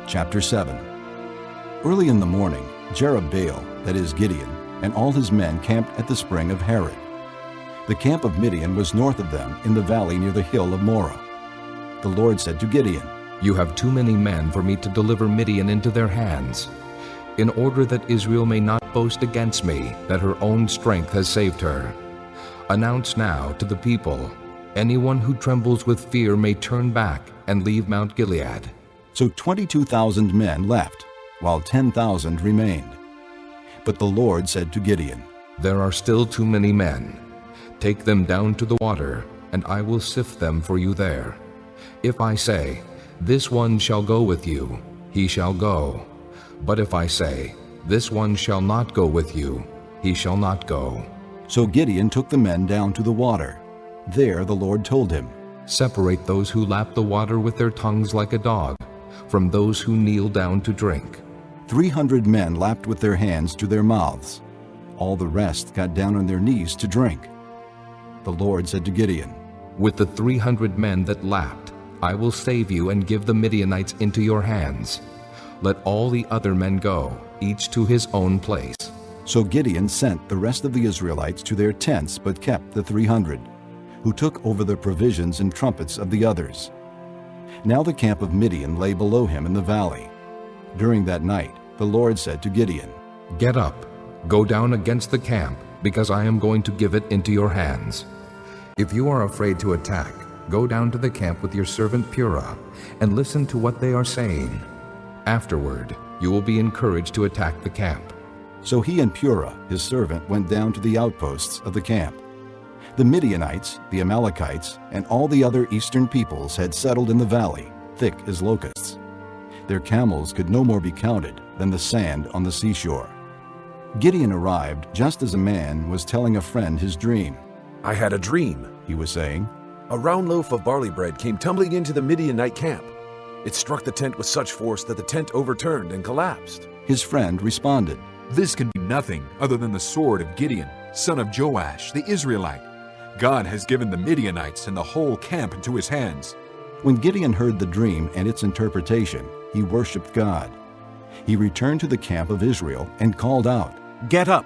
Chapter 7. Early in the morning, Jerubbaal, that is Gideon, and all his men camped at the spring of Harod. The camp of Midian was north of them in the valley near the hill of Moreh. The Lord said to Gideon, You have too many men for me to deliver Midian into their hands. In order that Israel may not boast against me that her own strength has saved her. Announce now to the people, anyone who trembles with fear may turn back and leave Mount Gilead. So 22,000 men left, while 10,000 remained. But the Lord said to Gideon, There are still too many men. Take them down to the water, and I will sift them for you there. If I say, This one shall go with you, he shall go. But if I say, This one shall not go with you, he shall not go. So Gideon took the men down to the water. There the Lord told him, Separate those who lap the water with their tongues like a dog, from those who kneel down to drink. 300 men lapped with their hands to their mouths. All the rest got down on their knees to drink. The Lord said to Gideon, With the 300 men that lapped, I will save you and give the Midianites into your hands. Let all the other men go, each to his own place. So Gideon sent the rest of the Israelites to their tents, but kept the 300, who took over the provisions and trumpets of the others. Now the camp of Midian lay below him in the valley. During that night, the Lord said to Gideon, Get up, go down against the camp, because I am going to give it into your hands. If you are afraid to attack, go down to the camp with your servant Purah, and listen to what they are saying. Afterward, you will be encouraged to attack the camp. So he and Purah, his servant, went down to the outposts of the camp. The Midianites, the Amalekites, and all the other eastern peoples had settled in the valley, thick as locusts. Their camels could no more be counted than the sand on the seashore. Gideon arrived just as a man was telling a friend his dream. I had a dream, He was saying. A round loaf of barley bread came tumbling into the Midianite camp. It struck the tent with such force that the tent overturned and collapsed. His friend responded, This can be nothing other than the sword of Gideon, son of Joash, the Israelite. God has given the Midianites and the whole camp into his hands. When Gideon heard the dream and its interpretation, he worshipped God. He returned to the camp of Israel and called out, Get up!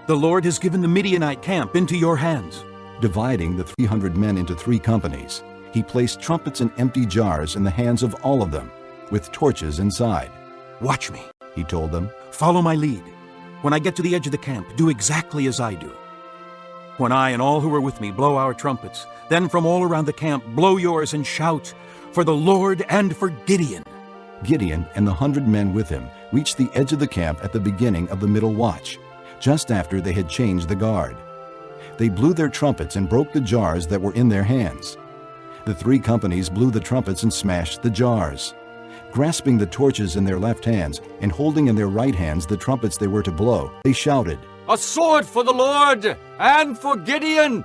The Lord has given the Midianite camp into your hands. Dividing the 300 men into 3 companies, he placed trumpets and empty jars in the hands of all of them, with torches inside. Watch me, He told them. follow my lead. When I get to the edge of the camp, do exactly as I do. When I and all who are with me blow our trumpets, then from all around the camp blow yours and shout, For the Lord and for Gideon. Gideon and the 100 men with him reached the edge of the camp at the beginning of the middle watch, just after they had changed the guard. They blew their trumpets and broke the jars that were in their hands. The 3 companies blew the trumpets and smashed the jars. Grasping the torches in their left hands and holding in their right hands the trumpets they were to blow, they shouted, A sword for the Lord and for Gideon!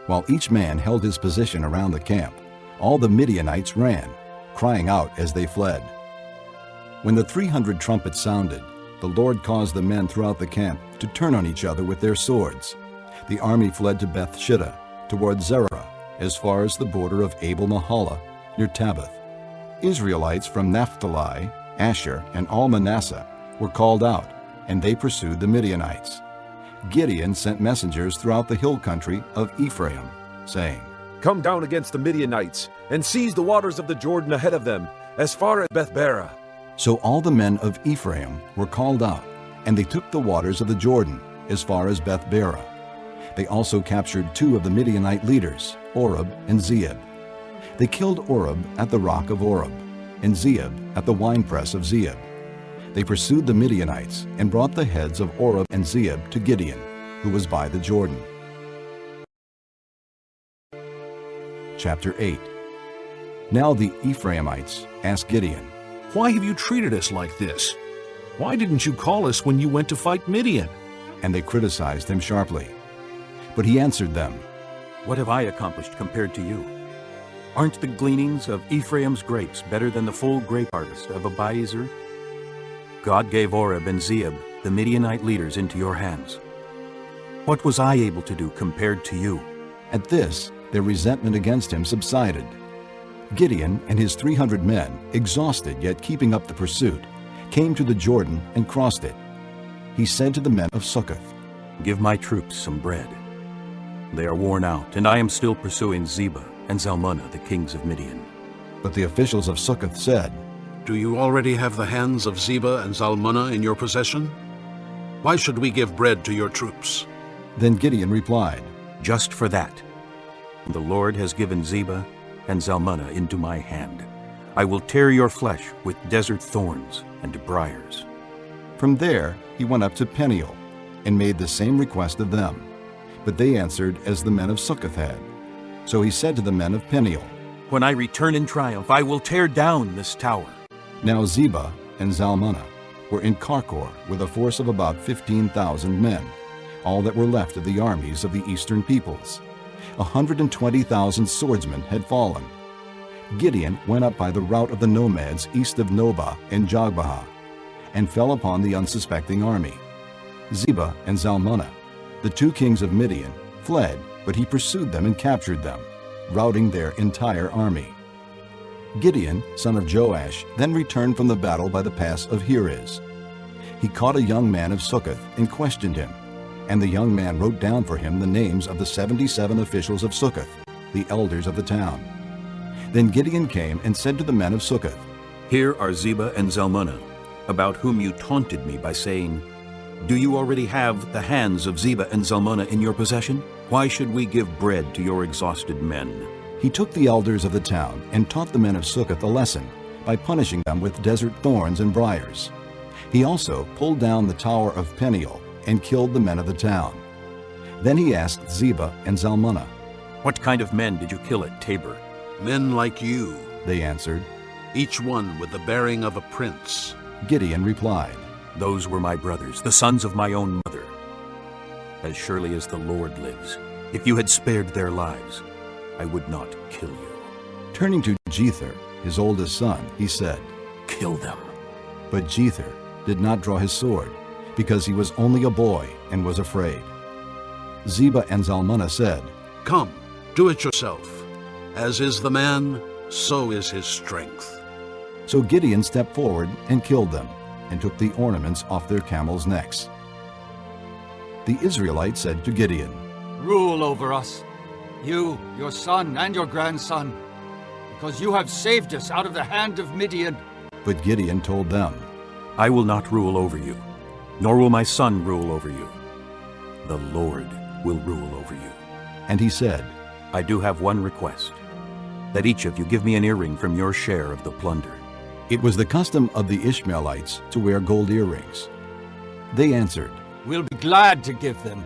While each man held his position around the camp, all the Midianites ran, crying out as they fled. When the 300 trumpets sounded, the Lord caused the men throughout the camp to turn on each other with their swords. The army fled to Beth-shittah, toward Zerah, as far as the border of Abel-Mahalah, near Tabbath. Israelites from Naphtali, Asher, and all Manasseh were called out, and they pursued the Midianites. Gideon sent messengers throughout the hill country of Ephraim, saying, Come down against the Midianites, and seize the waters of the Jordan ahead of them, as far as Beth-barah. So all the men of Ephraim were called out, and they took the waters of the Jordan, as far as Beth-barah. They also captured 2 of the Midianite leaders, Oreb and Zeeb. They killed Oreb at the rock of Oreb, and Zeeb at the winepress of Zeeb. They pursued the Midianites and brought the heads of Oreb and Zeeb to Gideon, who was by the Jordan. Chapter 8. Now the Ephraimites asked Gideon, Why have you treated us like this? Why didn't you call us when you went to fight Midian? And they criticized him sharply. But he answered them, What have I accomplished compared to you? Aren't the gleanings of Ephraim's grapes better than the full grape harvest of Abiezer? God gave Oreb and Zeeb, the Midianite leaders, into your hands. What was I able to do compared to you? At this, their resentment against him subsided. Gideon and his 300 men, exhausted yet keeping up the pursuit, came to the Jordan and crossed it. He said to the men of Succoth, Give my troops some bread. They are worn out, and I am still pursuing Zebah and Zalmunna, the kings of Midian. But the officials of Succoth said, Do you already have the hands of Zebah and Zalmunna in your possession? Why should we give bread to your troops? Then Gideon replied, Just for that. The Lord has given Zebah and Zalmunna into my hand. I will tear your flesh with desert thorns and briars. From there he went up to Peniel, and made the same request of them. But they answered as the men of Succoth had. So he said to the men of Peniel, When I return in triumph, I will tear down this tower. Now Zebah and Zalmunna were in Karkor with a force of about 15,000 men, all that were left of the armies of the eastern peoples. 120,000 swordsmen had fallen. Gideon went up by the route of the nomads east of Nobah and Jogbehah, and fell upon the unsuspecting army. Zebah and Zalmunna, the two kings of Midian, fled, but he pursued them and captured them, routing their entire army. Gideon, son of Joash, then returned from the battle by the pass of Heres. He caught a young man of Succoth and questioned him, and the young man wrote down for him the names of the 77 officials of Succoth, the elders of the town. Then Gideon came and said to the men of Succoth, Here are Zebah and Zalmunna, about whom you taunted me by saying, Do you already have the hands of Zebah and Zalmunna in your possession? Why should we give bread to your exhausted men? He took the elders of the town and taught the men of Succoth a lesson by punishing them with desert thorns and briars. He also pulled down the tower of Peniel and killed the men of the town. Then he asked Zebah and Zalmunna, What kind of men did you kill at Tabor? Men like you, They answered. each one with the bearing of a prince. Gideon replied, Those were my brothers, the sons of my own mother. As surely as the Lord lives, if you had spared their lives, I would not kill you. Turning to Jether, his oldest son, he said, Kill them. But Jether did not draw his sword, because he was only a boy and was afraid. Zebah and Zalmunna said, Come, do it yourself. As is the man, so is his strength. So Gideon stepped forward and killed them, and took the ornaments off their camels' necks. The Israelites said to Gideon, Rule over us, you, your son, and your grandson, because you have saved us out of the hand of Midian. But Gideon told them, I will not rule over you, nor will my son rule over you. The Lord will rule over you. And he said, I do have one request, that each of you give me an earring from your share of the plunder. It was the custom of the Ishmaelites to wear gold earrings. They answered, We'll be glad to give them.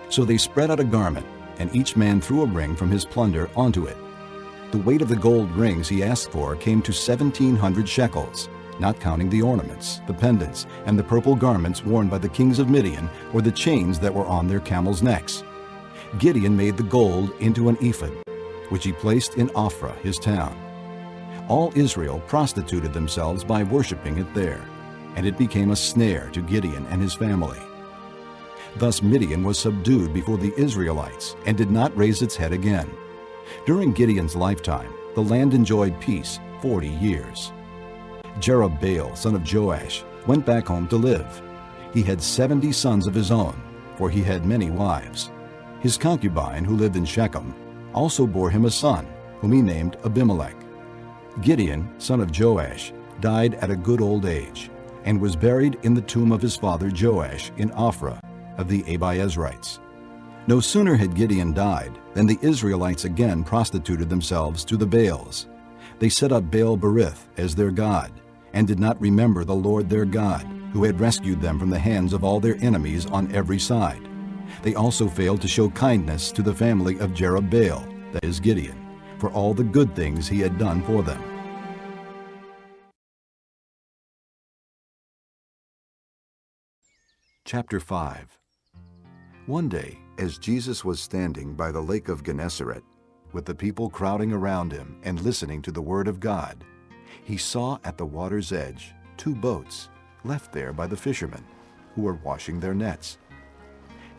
So they spread out a garment, and each man threw a ring from his plunder onto it. The weight of the gold rings he asked for came to 1,700 shekels, not counting the ornaments, the pendants, and the purple garments worn by the kings of Midian, or the chains that were on their camels' necks. Gideon made the gold into an ephod, which he placed in Ophrah, his town. All Israel prostituted themselves by worshiping it there, and it became a snare to Gideon and his family. Thus Midian was subdued before the Israelites and did not raise its head again. During Gideon's lifetime, the land enjoyed peace 40 years. Jerubbaal, son of Joash, went back home to live. He had 70 sons of his own, for he had many wives. His concubine, who lived in Shechem, also bore him a son, whom he named Abimelech. Gideon, son of Joash, died at a good old age, and was buried in the tomb of his father Joash in Ophrah of the Abiezrites. No sooner had Gideon died than the Israelites again prostituted themselves to the Baals. They set up Baal-berith as their god, and did not remember the Lord their God, who had rescued them from the hands of all their enemies on every side. They also failed to show kindness to the family of Jerubbaal, that is Gideon, for all the good things he had done for them. Chapter 5. One day, as Jesus was standing by the lake of Gennesaret, with the people crowding around him and listening to the word of God, he saw at the water's edge 2 boats left there by the fishermen, who were washing their nets.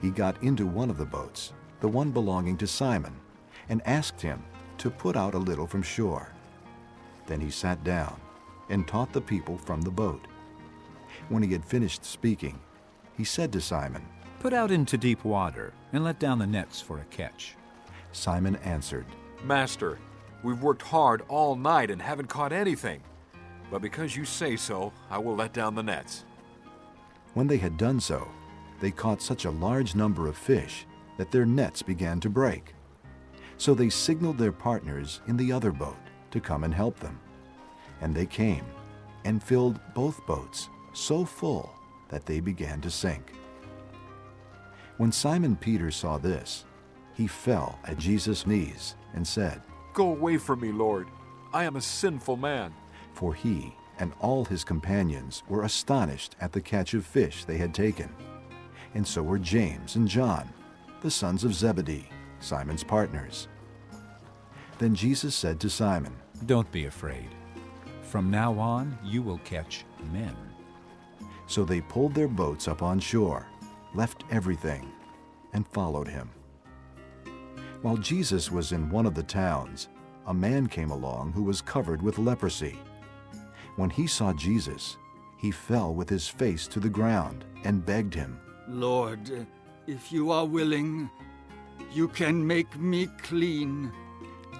He got into one of the boats, the one belonging to Simon, and asked him to put out a little from shore. Then he sat down and taught the people from the boat. When he had finished speaking, he said to Simon, Put out into deep water and let down the nets for a catch. Simon answered, Master, we've worked hard all night and haven't caught anything. But because you say so, I will let down the nets. When they had done so, they caught such a large number of fish that their nets began to break. So they signaled their partners in the other boat to come and help them. And they came and filled both boats so full that they began to sink. When Simon Peter saw this, he fell at Jesus' knees and said, Go away from me, Lord. I am a sinful man. For he and all his companions were astonished at the catch of fish they had taken. And so were James and John, the sons of Zebedee, Simon's partners. Then Jesus said to Simon, Don't be afraid. From now on, you will catch men. So they pulled their boats up on shore, left everything, and followed him. While Jesus was in one of the towns, a man came along who was covered with leprosy. When he saw Jesus, he fell with his face to the ground and begged him, Lord, if you are willing, you can make me clean.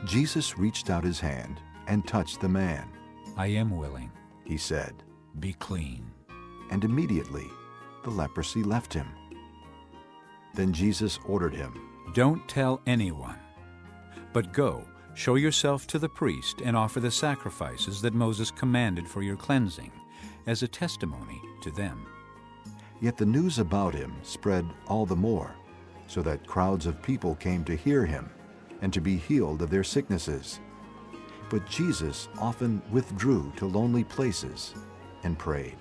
Jesus reached out his hand and touched the man. I am willing. He said, Be clean. and immediately the leprosy left him. Then Jesus ordered him, Don't tell anyone, but go, show yourself to the priest and offer the sacrifices that Moses commanded for your cleansing, as a testimony to them. Yet the news about him spread all the more, so that crowds of people came to hear him and to be healed of their sicknesses. But Jesus often withdrew to lonely places and prayed.